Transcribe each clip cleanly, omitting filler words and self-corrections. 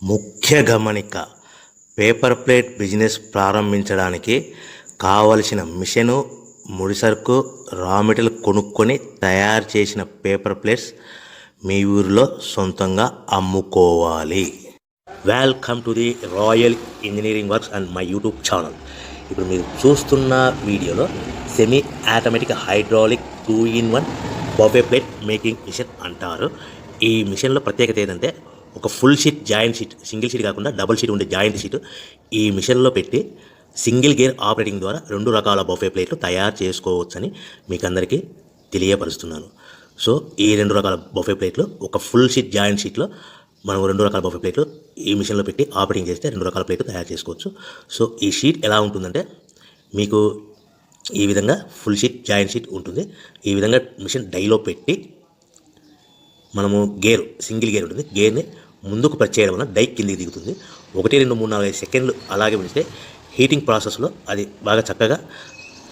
ముఖ్య గమనిక, paper plate business ప్రారంభించడానికి కావలసిన మిషను, ముడిసరుకు, రా మెటీరియల్ కొనుక్కొని తయారు చేసిన పేపర్ ప్లేట్స్ మీ ఊరిలో సొంతంగా అమ్ముకోవాలి. Welcome to the Royal Engineering Works and my YouTube channel. ఇప్పుడు మీరు చూస్తున్న వీడియోలో semi automatic hydraulic 2-in-1 buffet plate making machine అంటారు. ఈ మిషన్లో ప్రత్యేకత ఏంటంటే ఒక full sheet joint sheet, single sheet కాకుండా డబుల్ షీట్ ఉండే జాయింట్ షీట్ ఈ మిషన్లో పెట్టి సింగిల్ గేర్ ఆపరేటింగ్ ద్వారా 2 రకాల బఫే ప్లేట్లు తయారు చేసుకోవచ్చని మీకు అందరికీ తెలియపరుస్తున్నాను. సో ఈ 2 రకాల బఫే ప్లేట్లు ఒక ఫుల్ షీట్ జాయింట్ షీట్లో మనం 2 రకాల బఫే ప్లేట్లు ఈ మిషన్లో పెట్టి ఆపరేటింగ్ చేస్తే 2 రకాల ప్లేట్లు తయారు చేసుకోవచ్చు. సో ఈ షీట్ ఎలా ఉంటుందంటే మీకు ఈ విధంగా ఫుల్ షీట్ జాయింట్ షీట్ ఉంటుంది. ఈ విధంగా మిషన్ డైలో పెట్టి మనము గేర్, సింగిల్ గేర్ ఉంటుంది, గేర్ని ముందుకు ప్రెస్ చేయడం వల్ల డై కిందికి దిగుతుంది. 1, 2, 3, 4, 5 సెకండ్లు అలాగే ఉంచితే హీటింగ్ ప్రాసెస్లో అది బాగా చక్కగా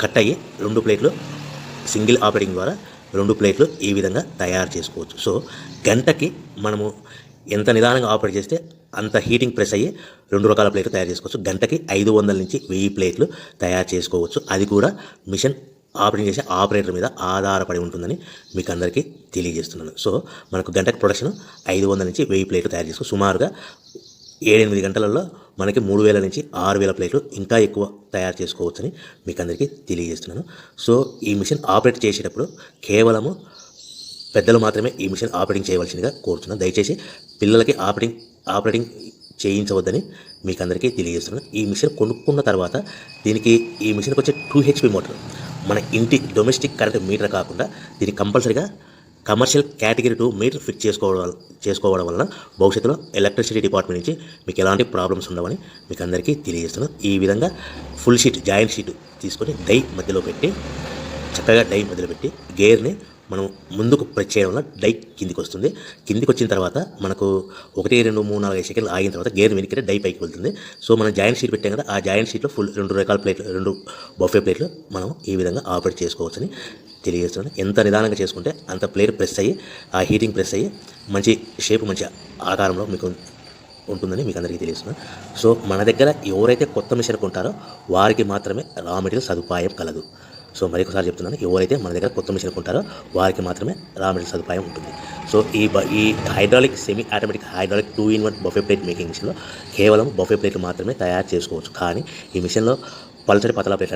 కట్ అయ్యి 2 ప్లేట్లు సింగిల్ ఆపరేటింగ్ ద్వారా 2 ప్లేట్లు ఈ విధంగా తయారు చేసుకోవచ్చు. సో గంటకి మనము ఎంత నిదానంగా ఆపరేట్ చేస్తే అంత హీటింగ్ ప్రెస్ అయ్యి 2 రకాల ప్లేట్లు తయారు చేసుకోవచ్చు. గంటకి 500 నుంచి 1000 ప్లేట్లు తయారు చేసుకోవచ్చు. అది కూడా మిషన్ ఆపరేటింగ్ చేసే ఆపరేటర్ మీద ఆధారపడి ఉంటుందని మీకు అందరికీ తెలియజేస్తున్నాను. సో మనకు గంటకి ప్రొడక్షన్ 500 నుంచి 1000 ప్లేట్లు తయారు చేసుకో, సుమారుగా 7-8 గంటలలో మనకి 3000 నుంచి 6000 ప్లేట్లు ఇంకా ఎక్కువ తయారు చేసుకోవచ్చని మీకు అందరికీ తెలియజేస్తున్నాను. సో ఈ మిషన్ ఆపరేట్ చేసేటప్పుడు కేవలము పెద్దలు మాత్రమే ఈ మిషన్ ఆపరేటింగ్ చేయవలసిందిగా కోరుతున్నాను. దయచేసి పిల్లలకి ఆపరేటింగ్ చేయించవద్దని మీకు అందరికీ తెలియజేస్తున్నాను. ఈ మిషన్ కొనుక్కున్న తర్వాత ఈ మిషన్కి వచ్చే 2 HP మోటార్ మన ఇంటి డొమెస్టిక్ కరెంట్ మీటర్ కాకుండా దీనికి కంపల్సరీగా కమర్షియల్ కేటగిరీ 2 మీటర్ ఫిక్స్ చేసుకోవడం వలన భవిష్యత్తులో ఎలక్ట్రిసిటీ డిపార్ట్మెంట్ నుంచి మీకు ఎలాంటి ప్రాబ్లమ్స్ ఉండవని మీకు అందరికీ తెలియజేస్తున్నాను. ఈ విధంగా ఫుల్ షీట్ జాయింట్ షీట్ తీసుకొని డై మధ్యలో పెట్టి చక్కగా డై మధ్యలో పెట్టి గేర్ని మనం ముందుకు ప్రెస్ చేయడం వల్ల డై కిందికి వస్తుంది. కిందికి వచ్చిన తర్వాత మనకు 1, 2, 3, 4, 5 సెకండ్లు ఆగిన తర్వాత గేర్ వెనక్కి డై పైకి వెళ్తుంది. సో మనం జాయింట్ షీట్ పెట్టాం కదా, ఆ జాయింట్ షీట్లో ఫుల్ 2 రకాల ప్లేట్లు, 2 బఫే ప్లేట్లు మనం ఈ విధంగా ఆపరేట్ చేసుకోవచ్చని తెలియజేస్తున్నాను. ఎంత నిదానంగా చేసుకుంటే అంత ప్లేట్ ప్రెస్ అయ్యి ఆ హీటింగ్ ప్రెస్ అయ్యి మంచి షేప్, మంచి ఆకారంలో మీకు ఉంటుందని మీకు అందరికీ తెలియజేస్తున్నాను. సో మన దగ్గర ఎవరైతే కొత్త మిషన్ కొంటారో వారికి మాత్రమే రా మెటీరియల్ సదుపాయం కలదు. సో మరొకసారి చెప్తున్నాను, ఎవరైతే మన దగ్గర కొత్త మిషన్ కొంటారో వారికి మాత్రమే రా మెటీరియల్ సదుపాయం ఉంటుంది. సో ఈ hydraulic semi automatic hydraulic 2-in-1 buffet plate making మిషన్లో కేవలం బఫే ప్లేట్లు మాత్రమే తయారు చేసుకోవచ్చు. కానీ ఈ మిషన్లో పల్చడి పతలా ప్లేట్